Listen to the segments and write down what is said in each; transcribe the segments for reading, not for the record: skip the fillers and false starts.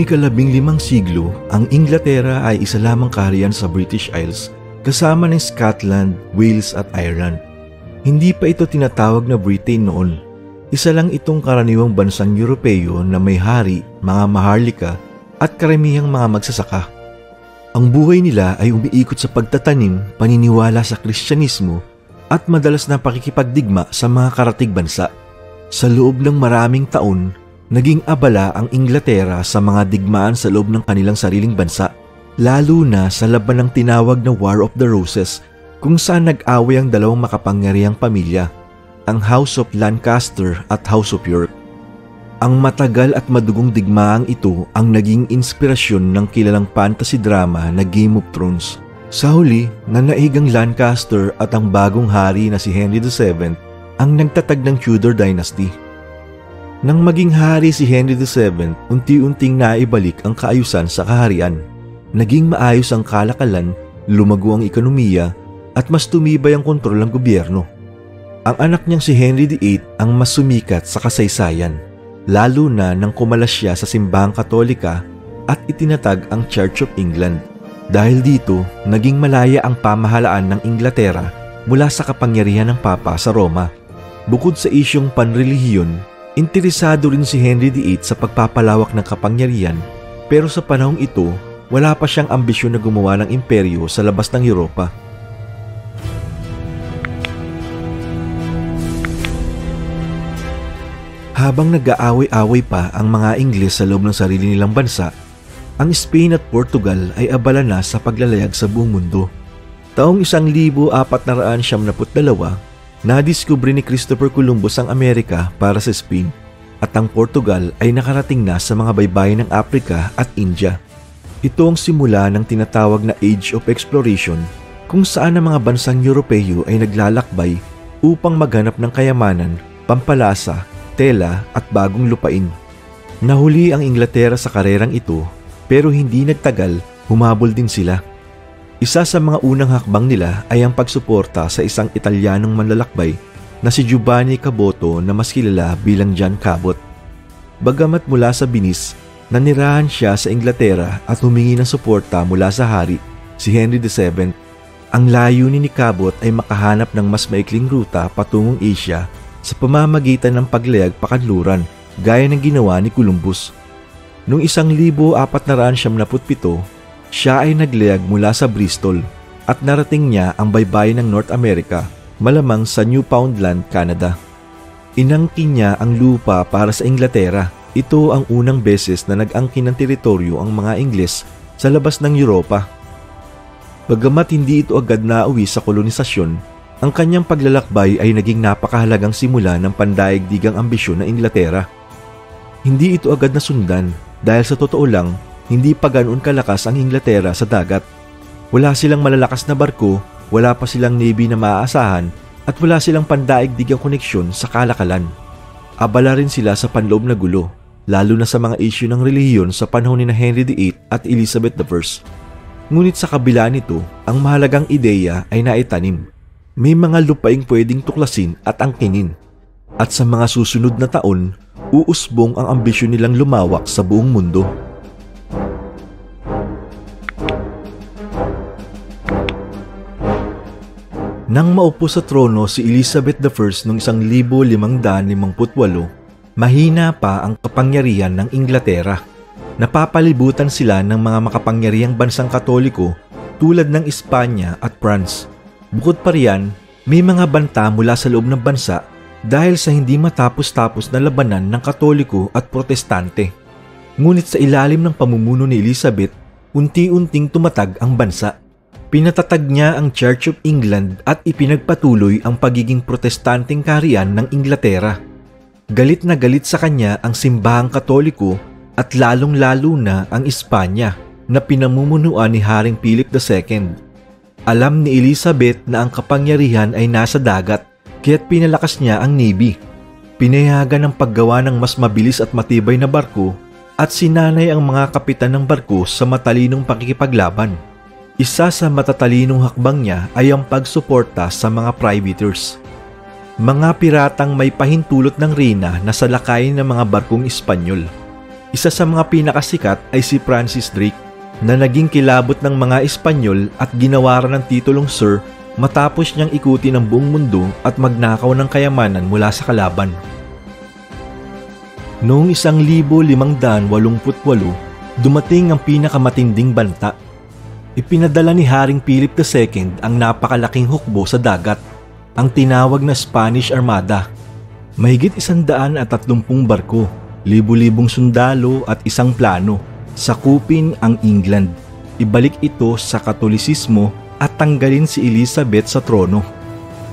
ika-15 siglo, ang Inglaterra ay isa lamang kaharian sa British Isles kasama ng Scotland, Wales at Ireland. Hindi pa ito tinatawag na Britain noon. Isa lang itong karaniwang bansang Europeo na may hari, mga maharlika at karamihang mga magsasaka. Ang buhay nila ay umiikot sa pagtatanim, paniniwala sa Kristyanismo at madalas na pakikipagdigma sa mga karatig bansa. Sa loob ng maraming taon, naging abala ang Inglaterra sa mga digmaan sa loob ng kanilang sariling bansa, lalo na sa laban ng tinawag na War of the Roses kung saan nag-away ang dalawang makapangyarihang pamilya, ang House of Lancaster at House of York. Ang matagal at madugong digmaang ito ang naging inspirasyon ng kilalang fantasy drama na Game of Thrones. Sa huli, nanaig ang Lancaster at ang bagong hari na si Henry VII ang nagtatag ng Tudor Dynasty. Nang maging hari si Henry VII, unti-unting naibalik ang kaayusan sa kaharian. Naging maayos ang kalakalan, lumago ang ekonomiya, at mas tumibay ang kontrol ng gobyerno. Ang anak niyang si Henry VIII ang mas sumikat sa kasaysayan, lalo na nang kumalas siya sa simbahang Katolika at itinatag ang Church of England. Dahil dito, naging malaya ang pamahalaan ng Inglaterra mula sa kapangyarihan ng Papa sa Roma. Bukod sa isyong panrelihiyon, interesado rin si Henry VIII sa pagpapalawak ng kapangyarihan, pero sa panahong ito, wala pa siyang ambisyon na gumawa ng imperyo sa labas ng Europa. Habang nag-aaway-away pa ang mga Ingles sa loob ng sarili nilang bansa, ang Spain at Portugal ay abala na sa paglalayag sa buong mundo. Taong 1492, nadiskubre ni Christopher Columbus ang Amerika para sa Spain at ang Portugal ay nakarating na sa mga baybayin ng Africa at India. Ito ang simula ng tinatawag na Age of Exploration kung saan ang mga bansang Europeo ay naglalakbay upang maghanap ng kayamanan, pampalasa, tela at bagong lupain. Nahuli ang Inglaterra sa karerang ito pero hindi nagtagal, humabol din sila. Isa sa mga unang hakbang nila ay ang pagsuporta sa isang Italianong manlalakbay na si Giovanni Caboto na mas kilala bilang John Cabot. Bagamat mula sa Venice, nanirahan siya sa Inglaterra at humingi ng suporta mula sa hari, si Henry VII. Ang layunin ni Cabot ay makahanap ng mas maikling ruta patungong Asia sa pamamagitan ng paglayag pakanluran gaya ng ginawa ni Columbus. Noong 1477, siya ay naglayag mula sa Bristol at narating niya ang baybayin ng North America, malamang sa Newfoundland, Canada. Inangkin niya ang lupa para sa Inglaterra. Ito ang unang beses na nag-angkin ng teritoryo ang mga Ingles sa labas ng Europa. Bagamat hindi ito agad nauwi sa kolonisasyon, ang kanyang paglalakbay ay naging napakahalagang simula ng pandaigdigang ambisyon ng Inglaterra. Hindi ito agad nasundan dahil sa totoo lang, hindi pa ganoon kalakas ang Inglaterra sa dagat. Wala silang malalakas na barko, wala pa silang navy na maaasahan, at wala silang pandaigdigang koneksyon sa kalakalan. Abala rin sila sa panloob na gulo, lalo na sa mga issue ng relihiyon sa panahon ni Henry VIII at Elizabeth I. Ngunit sa kabila nito, ang mahalagang ideya ay naitanim. May mga lupaing pwedeng tuklasin at angkinin. At sa mga susunod na taon, uusbong ang ambisyon nilang lumawak sa buong mundo. Nang maupo sa trono si Elizabeth I noong 1558, mahina pa ang kapangyarihan ng Inglaterra. Napapalibutan sila ng mga makapangyarihang bansang Katoliko tulad ng Espanya at France. Bukod pa riyan, may mga banta mula sa loob ng bansa dahil sa hindi matapos-tapos na labanan ng Katoliko at Protestante. Ngunit sa ilalim ng pamumuno ni Elizabeth, unti-unting tumatag ang bansa. Pinatatag niya ang Church of England at ipinagpatuloy ang pagiging protestanteng kaharian ng Inglaterra. Galit na galit sa kanya ang simbahang Katoliko at lalong-lalo na ang Espanya na pinamumunuan ni Haring Philip II. Alam ni Elizabeth na ang kapangyarihan ay nasa dagat kaya't pinalakas niya ang Navy. Pinayagan ang paggawa ng mas mabilis at matibay na barko at sinanay ang mga kapitan ng barko sa matalinong pakikipaglaban. Isa sa matatalinong hakbang niya ay ang pagsuporta sa mga privateers. Mga piratang may pahintulot ng reyna na salakayin ng mga barkong Espanyol. Isa sa mga pinakasikat ay si Francis Drake na naging kilabot ng mga Espanyol at ginawaran ng titulong Sir matapos niyang ikuti ng buong mundo at magnakaw ng kayamanan mula sa kalaban. Noong 1588, dumating ang pinakamatinding banta. Ipinadala ni Haring Philip II ang napakalaking hukbo sa dagat, ang tinawag na Spanish Armada. Mahigit 130 barko, libu-libong sundalo at isang plano, sakupin ang England. Ibalik ito sa Katolisismo at tanggalin si Elizabeth sa trono.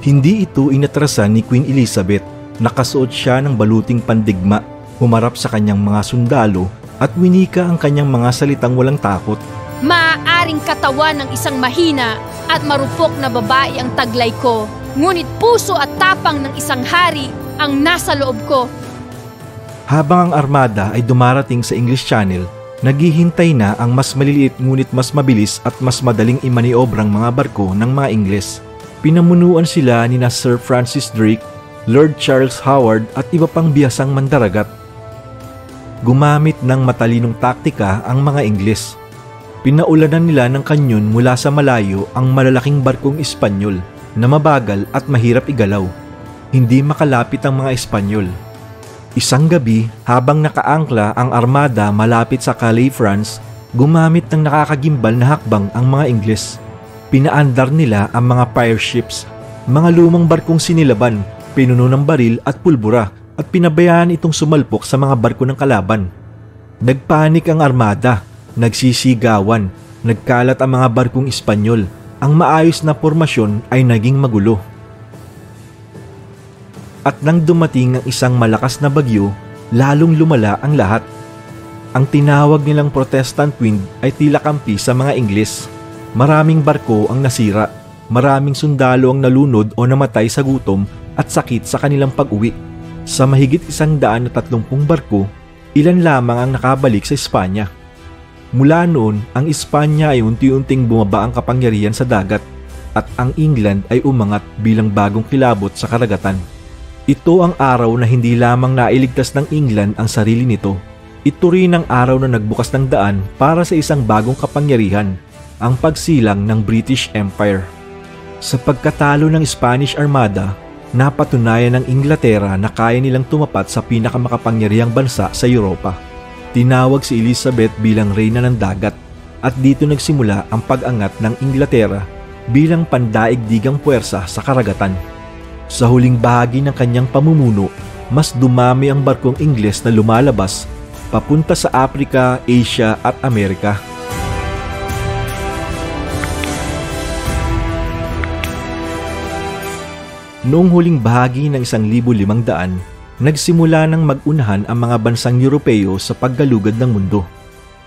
Hindi ito inatrasan ni Queen Elizabeth. Nakasuot siya ng baluting pandigma, humarap sa kanyang mga sundalo at winika ang kanyang mga salitang walang takot. Maaaring katawan ng isang mahina at marupok na babae ang taglay ko, ngunit puso at tapang ng isang hari ang nasa loob ko. Habang ang armada ay dumarating sa English Channel, naghihintay na ang mas maliliit ngunit mas mabilis at mas madaling imaniobrang mga barko ng mga Ingles. Pinamunuan sila ni Sir Francis Drake, Lord Charles Howard at iba pang bihasang mandaragat. Gumamit ng matalinong taktika ang mga Ingles. Pinaulanan nila ng kanyon mula sa malayo ang malalaking barkong Espanyol na mabagal at mahirap igalaw. Hindi makalapit ang mga Espanyol. Isang gabi, habang nakaangkla ang armada malapit sa Calais, France, gumamit ng nakakagimbal na hakbang ang mga Ingles. Pinaandar nila ang mga fire ships, mga lumang barkong sinilaban, pinuno ng baril at pulbura, at pinabayaan itong sumalpok sa mga barko ng kalaban. Nagpanik ang armada, nagsisigawan, nagkalat ang mga barkong Espanyol. Ang maayos na formasyon ay naging magulo. At nang dumating ang isang malakas na bagyo, lalong lumala ang lahat. Ang tinawag nilang Protestant Wind ay tila kampi sa mga Ingles. Maraming barko ang nasira, maraming sundalo ang nalunod o namatay sa gutom at sakit sa kanilang pag-uwi. Sa mahigit 130 barko, ilan lamang ang nakabalik sa Espanya. Mula noon, ang Espanya ay unti-unting bumaba ang kapangyarihan sa dagat at ang England ay umangat bilang bagong kilabot sa karagatan. Ito ang araw na hindi lamang nailigtas ng England ang sarili nito. Ito rin ang araw na nagbukas ng daan para sa isang bagong kapangyarihan, ang pagsilang ng British Empire. Sa pagkatalo ng Spanish Armada, napatunayan ng Inglaterra na kaya nilang tumapat sa pinakamakapangyarihang bansa sa Europa. Tinawag si Elizabeth bilang reyna ng dagat at dito nagsimula ang pag-angat ng Inglaterra bilang pandaigdigang puwersa sa karagatan. Sa huling bahagi ng kanyang pamumuno, mas dumami ang barkong Ingles na lumalabas papunta sa Africa, Asia at Amerika. Noong huling bahagi ng 1500, nagsimula ng mag-unahan ang mga bansang Europeo sa paggalugad ng mundo.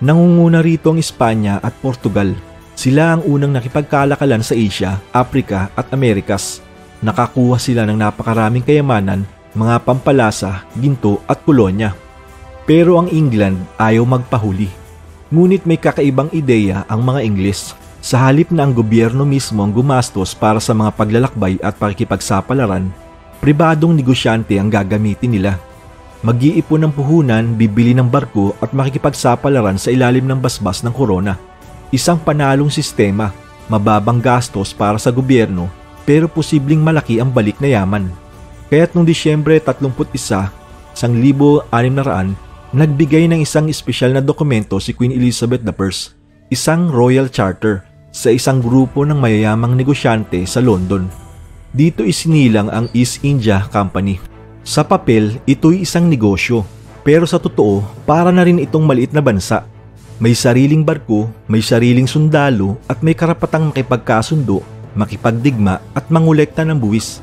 Nangunguna rito ang Espanya at Portugal. Sila ang unang nakipagkalakalan sa Asia, Africa at Amerikas. Nakakuha sila ng napakaraming kayamanan, mga pampalasa, ginto at kolonya. Pero ang England ayaw magpahuli. Ngunit may kakaibang ideya ang mga Ingles. Sa halip na ang gobyerno mismo ang gumastos para sa mga paglalakbay at pakikipagsapalaran, pribadong negosyante ang gagamitin nila. Mag-iipon ng puhunan, bibili ng barko at makikipagsapalaran sa ilalim ng basbas ng korona. Isang panalong sistema, mababang gastos para sa gobyerno pero posibleng malaki ang balik na yaman. Kaya't noong Disyembre 31, 1600, nagbigay ng isang espesyal na dokumento si Queen Elizabeth I, isang royal charter, sa isang grupo ng mayayamang negosyante sa London. Dito isinilang ang East India Company. Sa papel, ito'y isang negosyo, pero sa totoo, para na rin itong maliit na bansa. May sariling barko, may sariling sundalo at may karapatang makipagkasundo, makipagdigma at mangolekta ng buwis.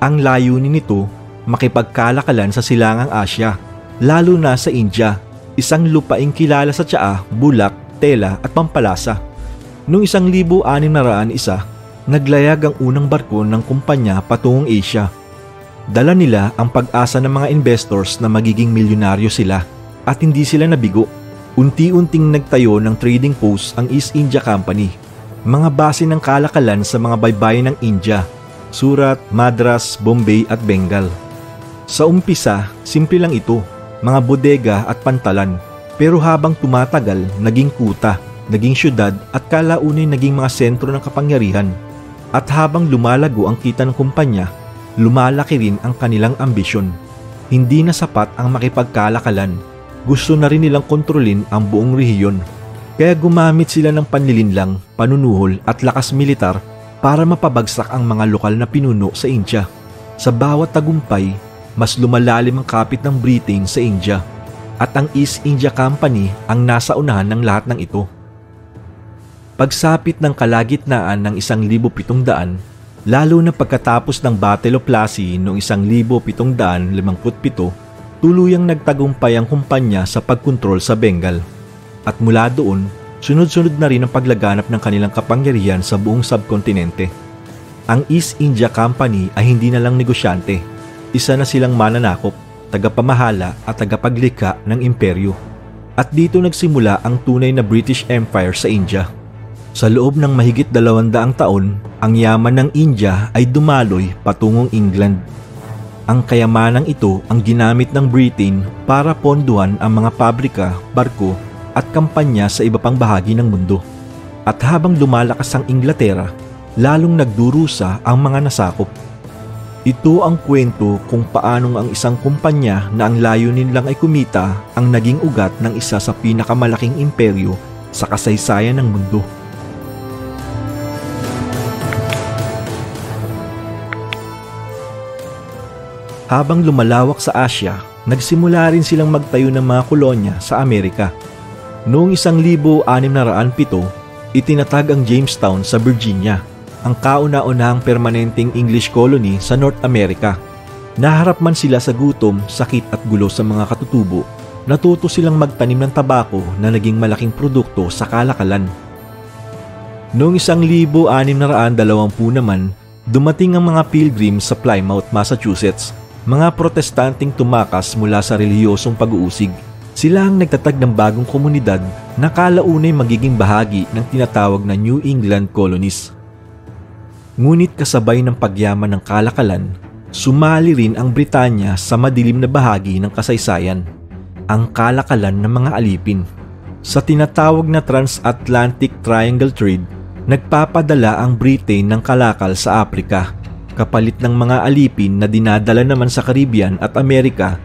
Ang layunin nito, makipagkalakalan sa silangang Asya, lalo na sa India, isang lupaing kilala sa tsaa, bulak, tela at pampalasa. Noong 1601, naglayag ang unang barko ng kumpanya patungong Asia. Dala nila ang pag-asa ng mga investors na magiging milyonaryo sila at hindi sila nabigo. Unti-unting nagtayo ng trading post ang East India Company, mga base ng kalakalan sa mga baybayin ng India, Surat, Madras, Bombay at Bengal. Sa umpisa, simple lang ito, mga bodega at pantalan. Pero habang tumatagal, naging kuta, naging syudad at kalaunin naging mga sentro ng kapangyarihan. At habang lumalago ang kita ng kumpanya, lumalaki rin ang kanilang ambisyon. Hindi na sapat ang makipagkalakalan. Gusto na rin nilang kontrolin ang buong rehiyon. Kaya gumamit sila ng panlilinlang, panunuhol at lakas militar para mapabagsak ang mga lokal na pinuno sa India. Sa bawat tagumpay, mas lumalalim ang kapit ng Britain sa India. At ang East India Company ang nasa unahan ng lahat ng ito. Pagsapit ng kalagitnaan ng 1700, lalo na pagkatapos ng Battle of Plassey noong 1757, tuluyang nagtagumpay ang kumpanya sa pagkontrol sa Bengal. At mula doon, sunod-sunod na rin ang paglaganap ng kanilang kapangyarihan sa buong subkontinente. Ang East India Company ay hindi na lang negosyante. Isa na silang mananakop, tagapamahala at tagapaglikha ng imperyo. At dito nagsimula ang tunay na British Empire sa India. Sa loob ng mahigit 200 taon, ang yaman ng India ay dumaloy patungong England. Ang kayamanang ito ang ginamit ng Britain para ponduhan ang mga pabrika, barko at kampanya sa iba pang bahagi ng mundo. At habang lumalakas ang Inglaterra, lalong nagdurusa ang mga nasakop. Ito ang kwento kung paanong ang isang kumpanya na ang layunin lang ay kumita ang naging ugat ng isa sa pinakamalaking imperyo sa kasaysayan ng mundo. Habang lumalawak sa Asya, nagsimula rin silang magtayo ng mga kolonya sa Amerika. Noong 1607, itinatag ang Jamestown sa Virginia, ang kauna-unahang permanenteng English colony sa North America. Naharap man sila sa gutom, sakit at gulo sa mga katutubo, natuto silang magtanim ng tabako na naging malaking produkto sa kalakalan. Noong 1620 naman, dumating ang mga pilgrims sa Plymouth, Massachusetts, mga protestanteng tumakas mula sa relihiyosong pag-uusig. Sila ang nagtatag ng bagong komunidad na kalaunay magiging bahagi ng tinatawag na New England colonies. Ngunit kasabay ng pagyaman ng kalakalan, sumali rin ang Britanya sa madilim na bahagi ng kasaysayan, ang kalakalan ng mga alipin. Sa tinatawag na Transatlantic Triangle Trade, nagpapadala ang Britain ng kalakal sa Africa, kapalit ng mga alipin na dinadala naman sa Caribbean at Amerika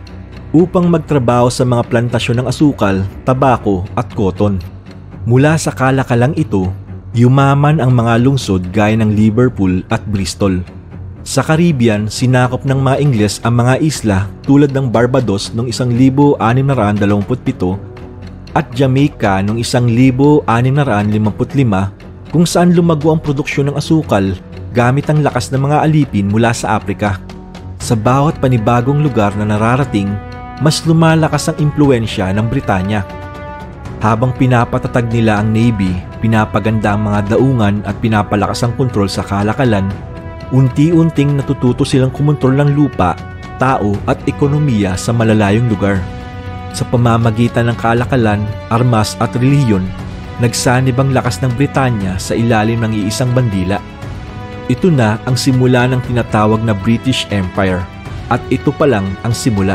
upang magtrabaho sa mga plantasyon ng asukal, tabako at cotton. Mula sa kalakalang ito, yumaman ang mga lungsod gaya ng Liverpool at Bristol. Sa Caribbean, sinakop ng mga Ingles ang mga isla tulad ng Barbados noong 1627 at Jamaica noong 1655 kung saan lumago ang produksyon ng asukal gamit ang lakas ng mga alipin mula sa Afrika. Sa bawat panibagong lugar na nararating, mas lumalakas ang impluensya ng Britanya. Habang pinapatatag nila ang Navy, pinapaganda ang mga daungan at pinapalakas ang kontrol sa kalakalan, unti-unting natututo silang kumontrol ng lupa, tao at ekonomiya sa malalayong lugar. Sa pamamagitan ng kalakalan, armas at relihiyon, nagsanib ang lakas ng Britanya sa ilalim ng iisang bandila. Ito na ang simula ng tinatawag na British Empire, at ito pa lang ang simula.